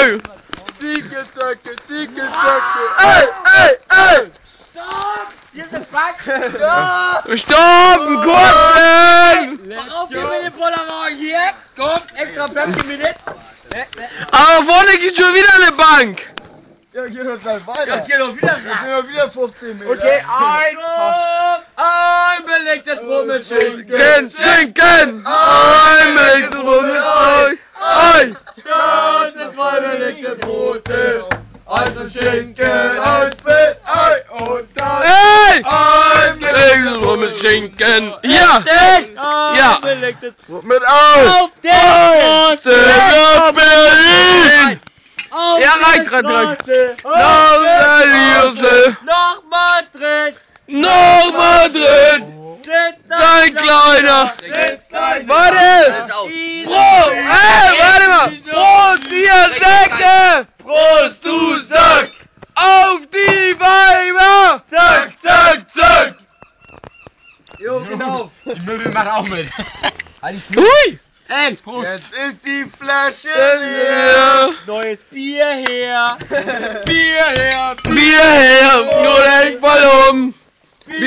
Zacke! Zicke, zacke, zicke, zacke. Ey! Stopp! Hier ist eine Bank! Stopp! Einen kurzen! Mach auf hier mit dem Bollerwagen hier! Komm, extra Platz mit it! Aber vorne geht schon wieder eine Bank! Ja, geh doch gleich weiter. Ja, geh doch wieder Ich bin doch wieder 15 Meter. Okay, ein belegtes Brot mit Schinken! Ein belegtes Brot mit Zeug! Ein! Das sind 2 belegte Brote. Eins mit Schinken, eins mit Ei und dann Hey! eins Belegtes Brot mit Schinken! Ja! Ja! belegtes Brot mit Ei. auf den Silber Berlin! Auf Ja, reicht, der reicht. Straße. Nach Berlin! Nach Madrid! Nach Madrid! Dein Kleiner! Warte! Brot! Warte mal! Prost, ihr Säcke! Prost, du Sack! Auf die Weiber! Zack, zack, zack! Jo, genau. Die Möbel macht auch mit. Hui! Ey, Jetzt ist die Flasche Ja. neues Bier her. Bier her! Bier her! Nur denk mal um! Bier